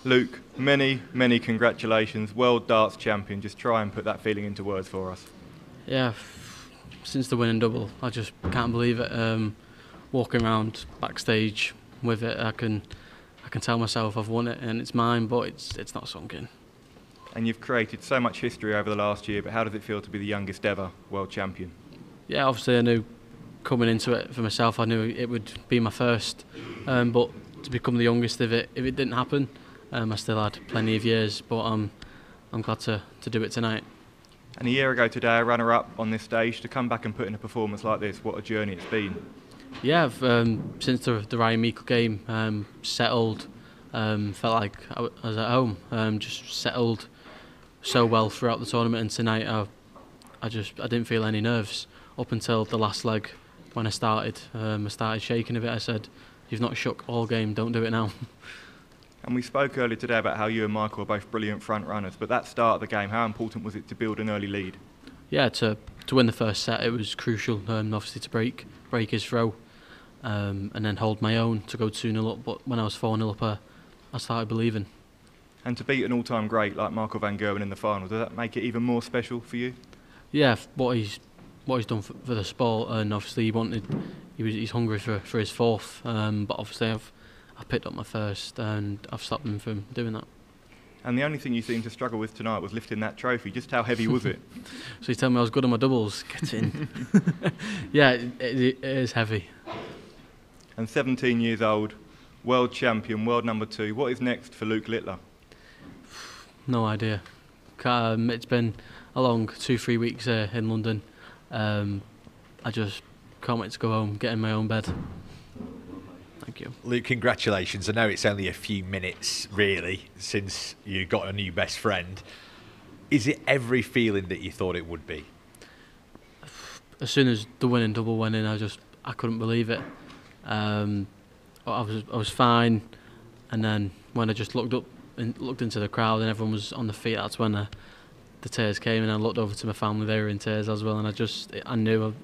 Luke, many, many congratulations. World Darts Champion. Just try and put that feeling into words for us. Yeah, since the winning double, I just can't believe it. Walking around backstage with it, I can tell myself I've won it and it's mine, but it's not sunk in. And you've created so much history over the last year, but how does it feel to be the youngest ever world champion? Yeah, obviously I knew coming into it for myself, I knew it would be my first, but to become the youngest if it didn't happen, I still had plenty of years, but I'm glad to do it tonight. And a year ago today, a runner-up on this stage, to come back and put in a performance like this, what a journey it's been. Yeah, I've, since the Ryan Meikle game, settled, felt like I was at home, just settled so well throughout the tournament, and tonight I didn't feel any nerves up until the last leg when I started shaking a bit. I said, "You've not shook all game, don't do it now." And we spoke earlier today about how you and Michael are both brilliant front runners, but that start of the game, how important was it to build an early lead? Yeah, to win the first set, it was crucial, obviously to break his throw, and then hold my own to go 2-0 up. But when I was 4-0 up, I started believing. And to beat an all-time great like Michael van Gerwen in the final, does that make it even more special for you? Yeah, what he's done for the sport, and obviously he's hungry for his fourth. But obviously I picked up my first, and I've stopped him from doing that. And the only thing you seemed to struggle with tonight was lifting that trophy. Just how heavy was it? So you tell me I was good on my doubles. Get in. Yeah, it is heavy. And 17 years old, world champion, world number 2. What is next for Luke Littler? No idea. It's been a long 2-3 weeks here in London. I just can't wait to go home, get in my own bed. Thank you. Luke, congratulations. I know it's only a few minutes, really, since you got a new best friend. Is it every feeling that you thought it would be? As soon as the winning double went in, I couldn't believe it. I was fine, and then when I just looked up and looked into the crowd and everyone was on the feet, that's when the tears came, and I looked over to my family, they were in tears as well, and I knew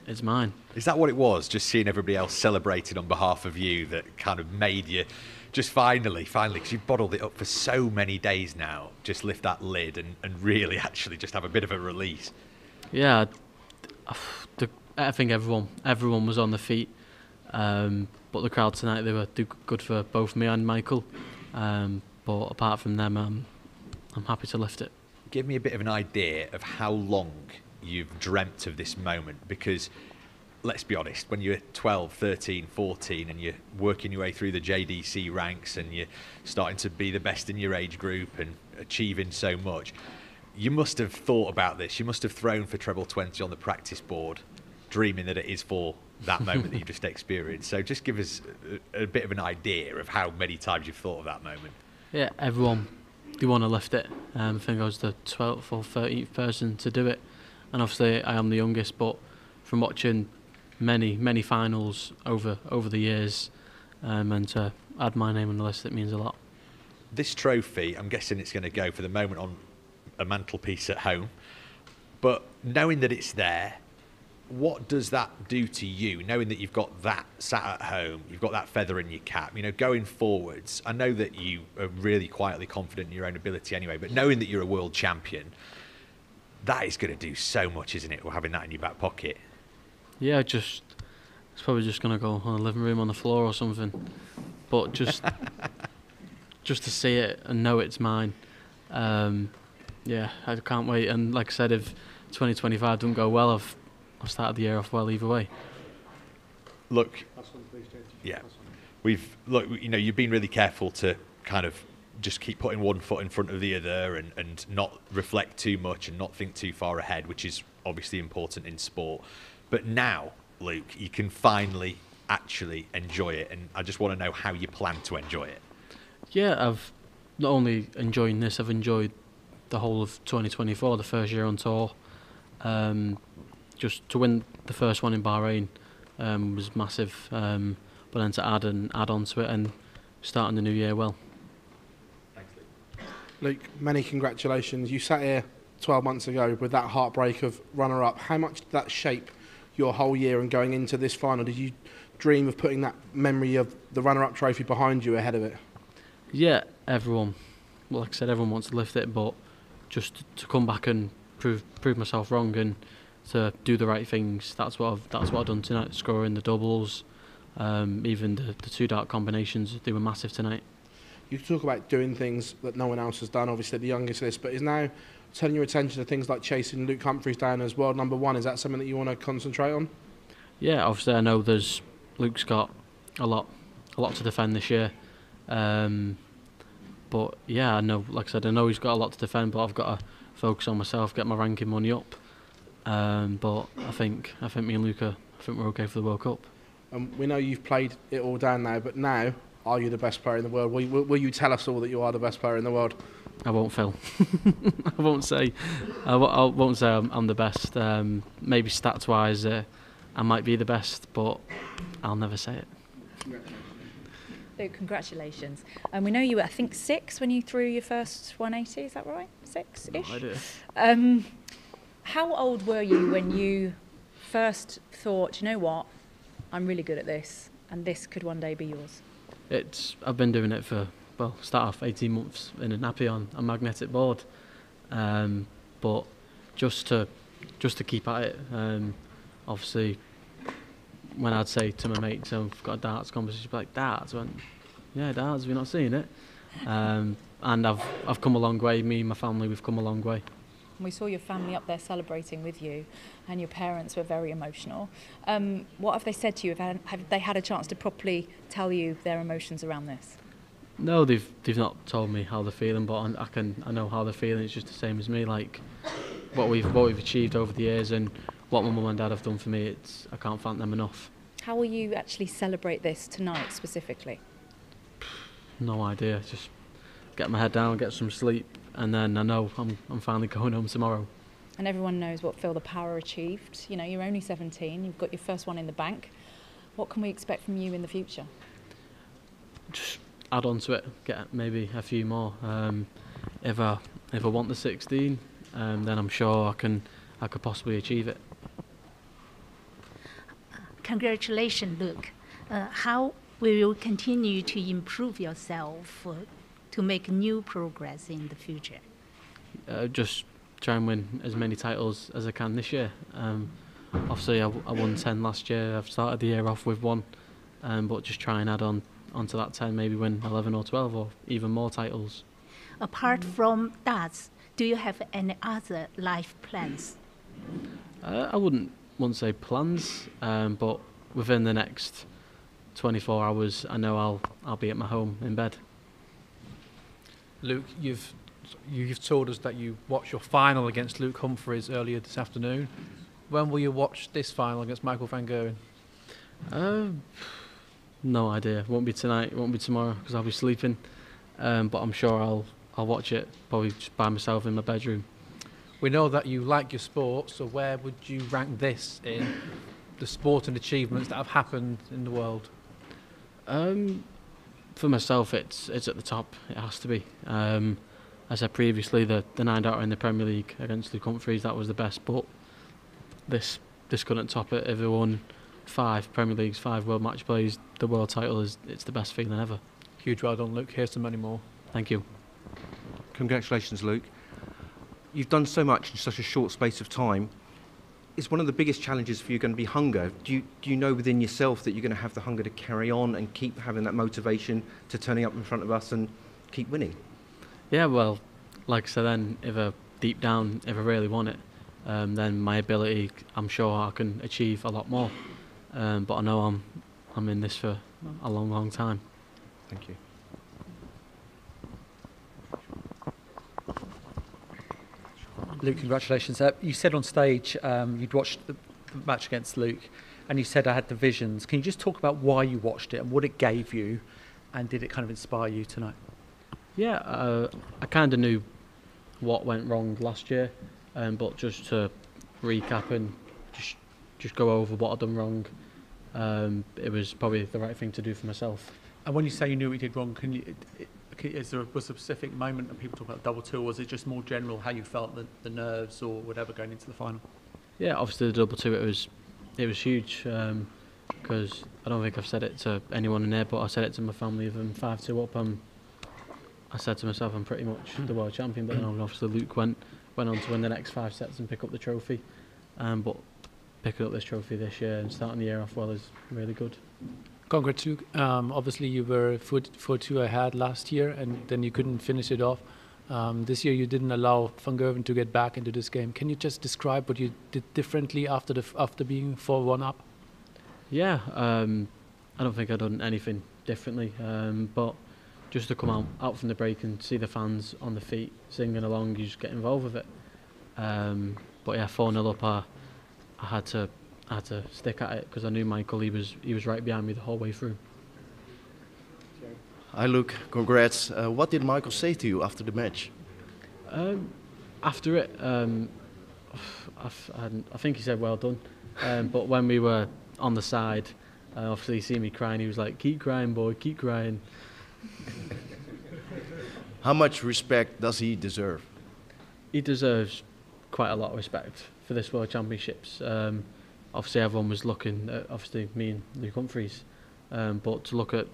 it's mine. Is that what it was, just seeing everybody else celebrating on behalf of you, that kind of made you just finally, because you've bottled it up for so many days now, just lift that lid and really actually just have a bit of a release? Yeah, I think everyone was on the feet, but the crowd tonight, they were good for both me and Michael, but apart from them, I'm happy to lift it. Give me a bit of an idea of how long you've dreamt of this moment, because let's be honest, when you're 12, 13, 14 and you're working your way through the JDC ranks and you're starting to be the best in your age group and achieving so much, you must have thought about this. You must have thrown for treble 20 on the practice board, dreaming that it is for that moment that you just experienced. So just give us a bit of an idea of how many times you've thought of that moment. Yeah, everyone, they want to lift it. I think I was the 12th or 13th person to do it. And obviously I am the youngest, but from watching many finals over the years, and to add my name on the list, it means a lot. This trophy, I'm guessing it's going to go for the moment on a mantelpiece at home, but knowing that it's there, what does that do to you, knowing that you've got that sat at home, you've got that feather in your cap, going forwards? I know that you are really quietly confident in your own ability anyway, but knowing that you're a world champion, that is going to do so much, isn't it, having that in your back pocket? Yeah, it's probably just going to go on the living room on the floor or something. But just to see it and know it's mine, yeah, I can't wait. And like I said, if 2025 doesn't go well, I've started the year off well either way. Look, yeah, you've been really careful to kind of just keep putting one foot in front of the other and not reflect too much and not think too far ahead, which is obviously important in sport. But now, Luke, you can finally actually enjoy it, and I just want to know how you plan to enjoy it. Yeah, I've not only enjoying this, I've enjoyed the whole of 2024, the first year on tour. Just to win the first one in Bahrain was massive, but then to add on to it and starting the new year well. Thanks, Luke, many congratulations. You sat here 12 months ago with that heartbreak of runner-up. How much did that shape your whole year and going into this final? Did you dream of putting that memory of the runner-up trophy behind you ahead of it? Yeah, everyone, well, like I said, everyone wants to lift it, but just to come back and prove myself wrong and to do the right things. That's what I've done tonight. Scoring the doubles, even the 2 dart combinations, they were massive tonight. You talk about doing things that no one else has done, obviously the youngest list, but is now turning your attention to things like chasing Luke Humphries down as world number 1. Is that something that you want to concentrate on? Yeah, obviously I know Luke's got a lot to defend this year. But yeah, I know, like I said, I know he's got a lot to defend, but I've got to focus on myself, get my ranking money up. But I think me and Luca, we're okay for the World Cup. We know you've played it all down now, but now, are you the best player in the world? Will you tell us all that you are the best player in the world? I won't, Phil. I won't say I'm the best. Maybe stats-wise, I might be the best, but I'll never say it. Luke, congratulations. We know you were, I think, 6 when you threw your first 180, is that right? 6-ish? No idea. How old were you when you first thought, you know what, I'm really good at this, and this could one day be yours? I've been doing it for, well, start off 18 months in a nappy on a magnetic board. But just to keep at it, obviously, when I'd say to my mates, I've got a darts conversation, she'd be like, darts? I went, yeah, darts, have you not seen it? And I've come a long way. Me and my family, we've come a long way. We saw your family up there celebrating with you, and your parents were very emotional. What have they said to you? Have they had a chance to properly tell you their emotions around this? No, they've not told me how they're feeling, but I know how they're feeling. It's just the same as me. Like what we've achieved over the years and what my mum and dad have done for me. I can't thank them enough. How will you actually celebrate this tonight specifically? No idea. Just get my head down, get some sleep, and then I know I'm finally going home tomorrow. And everyone knows what Phil the Power achieved. You know, you're only 17. You've got your first one in the bank. What can we expect from you in the future? Just add on to it, get maybe a few more. If I want the 16, then I'm sure I could possibly achieve it. Congratulations, Luke. How will you continue to improve yourself to make new progress in the future? Just try and win as many titles as I can this year. Obviously, I won 10 last year. I've started the year off with 1, but just try and add onto that 10, maybe win 11 or 12 or even more titles. Apart from darts, do you have any other life plans? I wouldn't say plans, but within the next 24 hours, I know I'll be at my home in bed. Luke, you've told us that you watched your final against Luke Humphries earlier this afternoon. When will you watch this final against Michael van Gerwen? No idea. It won't be tonight. It won't be tomorrow because I'll be sleeping. But I'm sure I'll watch it probably just by myself in my bedroom. We know that you like your sport, so where would you rank this in the sporting achievements that have happened in the world? For myself, it's at the top. It has to be. As I said previously, the 9 darter in the Premier League against Luke Humphries, that was the best. But this couldn't top it. If we won 5 Premier Leagues, 5 World Match Plays, the world title it's the best feeling ever. Huge well done, Luke. Here's so many more. Thank you. Congratulations, Luke. You've done so much in such a short space of time. Is one of the biggest challenges for you going to be hunger? Do you know within yourself that you're going to have the hunger to carry on and keep having that motivation to turning up in front of us and keep winning? Yeah, well, like I said then, deep down, if I really want it, then my ability, I'm sure I can achieve a lot more. But I know I'm in this for a long, long time. Thank you. Luke, congratulations. You said on stage you'd watched the match against Luke, and you said I had the visions. Can you just talk about why you watched it and what it gave you, and did it kind of inspire you tonight? Yeah, I kind of knew what went wrong last year, but just to recap and just go over what I'd done wrong, it was probably the right thing to do for myself. And when you say you knew what you did wrong, was there a specific moment that people talk about double two, or was it just more general how you felt, the nerves or whatever going into the final? Yeah, obviously the double two, it was huge because I don't think I've said it to anyone in there, but I said it to my family. If I'm 5-2 up, I said to myself, I'm pretty much the world champion. But then obviously Luke went on to win the next 5 sets and pick up the trophy. But picking up this trophy this year and starting the year off well is really good. Congrats, Luke. Obviously, you were 4-2 ahead last year, and then you couldn't finish it off. This year, you didn't allow Van Gerwen to get back into this game. Can you just describe what you did differently after being 4-1 up? Yeah, I don't think I've done anything differently, but just to come out from the break and see the fans on the feet singing along, you just get involved with it. But yeah, 4-0 up, I had to stick at it because I knew Michael. He was right behind me the whole way through. Hi Luke, congrats. What did Michael say to you after the match? After it, I think he said well done. But when we were on the side, obviously he seen me crying. He was like, "Keep crying, boy, keep crying." How much respect does he deserve? He deserves quite a lot of respect for this World Championships. Obviously everyone was looking at obviously me and Luke Humphries, but to look at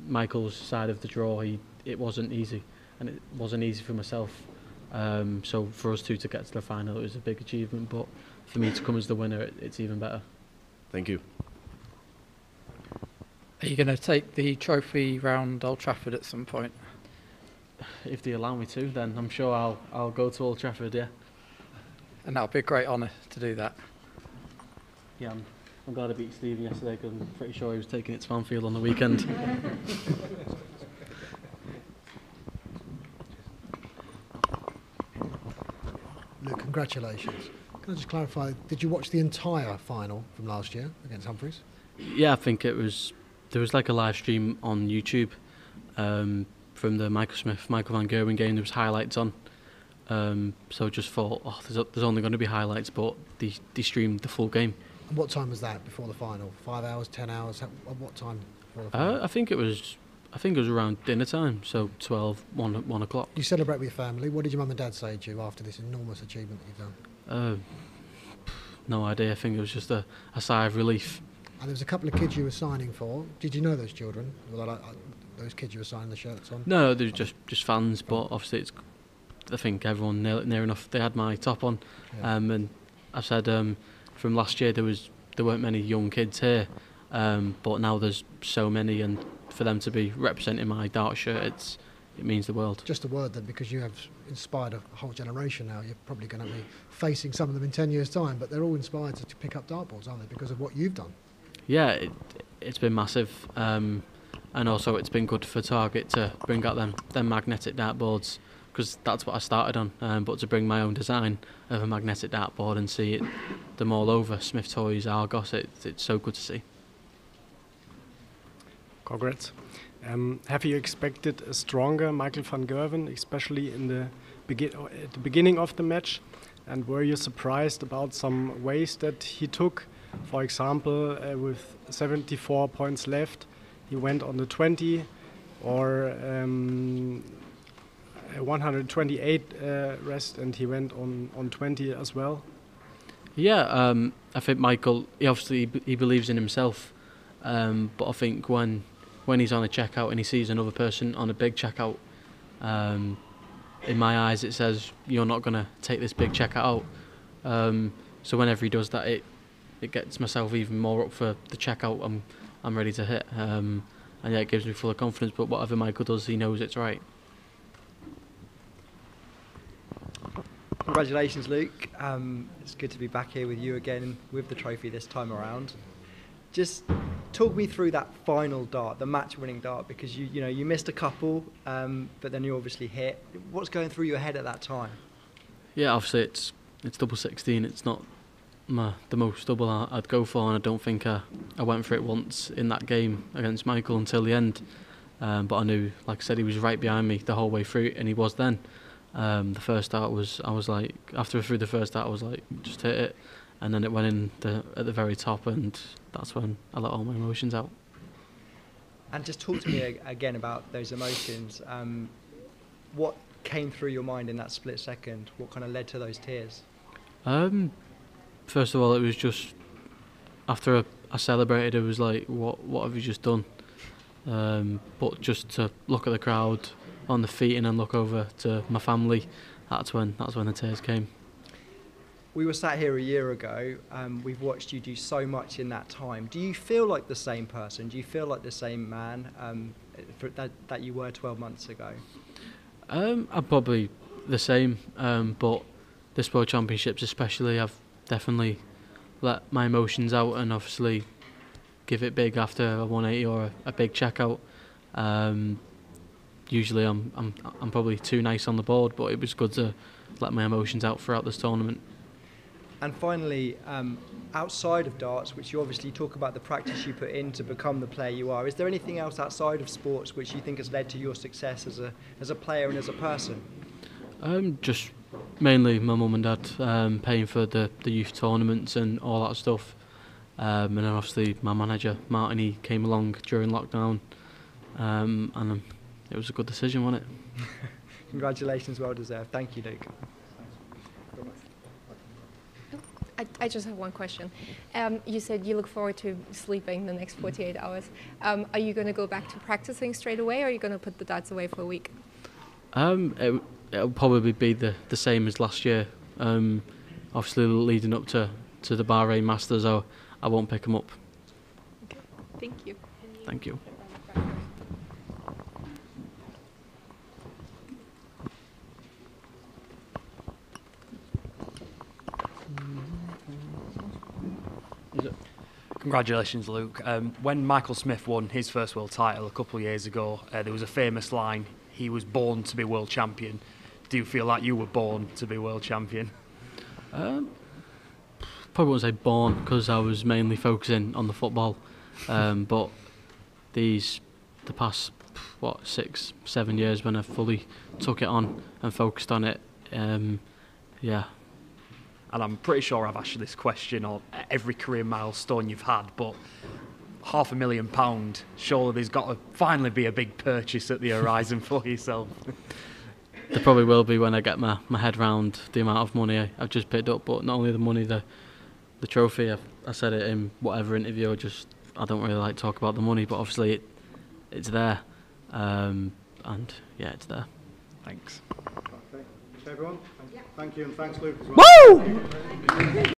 Michael's side of the draw, it wasn't easy, and it wasn't easy for myself. So for us two to get to the final, it was a big achievement, but for me to come as the winner, it's even better. Thank you. Are you going to take the trophy round Old Trafford at some point? If they allow me to, then I'm sure I'll go to Old Trafford, yeah. And that would be a great honour to do that. Yeah, I'm glad I beat Stephen yesterday because I'm pretty sure he was taking it to Anfield on the weekend. Luke, congratulations. Can I just clarify, did you watch the entire final from last year against Humphries? Yeah, I think there was like a live stream on YouTube from the Michael Van Gerwen game. There was highlights on. So just thought, there's only going to be highlights, but they streamed the full game. And what time was that before the final? 5 hours, 10 hours? At what time before the final? I think it was around dinner time, so 12, 1 o'clock. You celebrate with your family. What did your mum and dad say to you after this enormous achievement that you've done? No idea. I think it was just a sigh of relief. And there was a couple of kids you were signing for. Did you know those children? Were they like those kids you were signing the shirts on? No, they were just fans, but obviously I think everyone near enough. They had my top on, yeah. And I said from last year there weren't many young kids here, but now there's so many, and for them to be representing my Dart shirt, it means the world. Just a word then, because you have inspired a whole generation now. You're probably going to be facing some of them in 10 years' time, but they're all inspired to pick up dartboards, aren't they, because of what you've done? Yeah, it's been massive, and also it's been good for Target to bring out them magnetic dartboards, because that's what I started on, but to bring my own design of a magnetic dartboard and see them all over Smith Toys, Argos, it's so good to see. Congrats. Have you expected a stronger Michael van Gerwen, especially in at the beginning of the match? And were you surprised about some ways that he took? For example, with 74 points left, he went on the 20, or 128 rest, and he went on 20 as well. Yeah, I think Michael, he believes in himself, but I think when he's on a checkout and he sees another person on a big checkout, in my eyes it says, you're not going to take this big checkout out. So whenever he does that, it gets myself even more up for the checkout I'm ready to hit. And yeah, it gives me full of confidence, but whatever Michael does, he knows it's right. Congratulations, Luke. It's good to be back here with you again with the trophy this time around. Just talk me through that final dart, the match-winning dart, because you missed a couple, but then you obviously hit. What's going through your head at that time? Yeah, obviously it's double 16. It's not the most double I'd go for, and I don't think I went for it once in that game against Michael until the end. But I knew, like I said, he was right behind me the whole way through, and he was then. The first dart I was like, after I threw the first dart, I was like, just hit it, and then it went in at the very top, and that's when I let all my emotions out. And just talk to me again about those emotions. What came through your mind in that split second? What kind of led to those tears? First of all, it was just after I celebrated, it was like, what have you just done? But just to look at the crowd on the feet and then look over to my family, that's when the tears came. We were sat here a year ago. We've watched you do so much in that time. Do you feel like the same person? Do you feel like the same man that you were 12 months ago? I'm probably the same, but this World Championships especially, I've definitely let my emotions out and obviously give it big after a 180 or a big checkout. Usually I'm probably too nice on the board, but it was good to let my emotions out throughout this tournament. And finally, outside of darts, which you obviously talk about the practice you put in to become the player you are, is there anything else outside of sports which you think has led to your success as a player and as a person? Just mainly my mum and dad paying for the youth tournaments and all that stuff. And then obviously my manager, Martin, he came along during lockdown, and it was a good decision, wasn't it? Congratulations, well deserved. Thank you, Luke. I just have one question. You said you look forward to sleeping the next 48 hours. Are you going to go back to practicing straight away, or are you going to put the darts away for a week? It'll probably be the same as last year. Obviously, leading up to the Bahrain Masters, I won't pick them up. Okay. Thank you. Thank you. Congratulations, Luke. When Michael Smith won his first world title a couple of years ago, there was a famous line, he was born to be world champion. Do you feel like you were born to be world champion? Probably wouldn't say born, because I was mainly focusing on the football. But the past, 6-7 years when I fully took it on and focused on it, yeah. And I'm pretty sure I've asked you this question on every career milestone you've had, but £500,000, surely there's got to finally be a big purchase at the horizon for yourself. There probably will be when I get my head round the amount of money I've just picked up, but not only the money, the trophy. I said it in whatever interview, I don't really like to talk about the money, but obviously it's there, and yeah, it's there. Thanks. Okay, everyone. Thank you, and thanks, Luke, as well. Woo!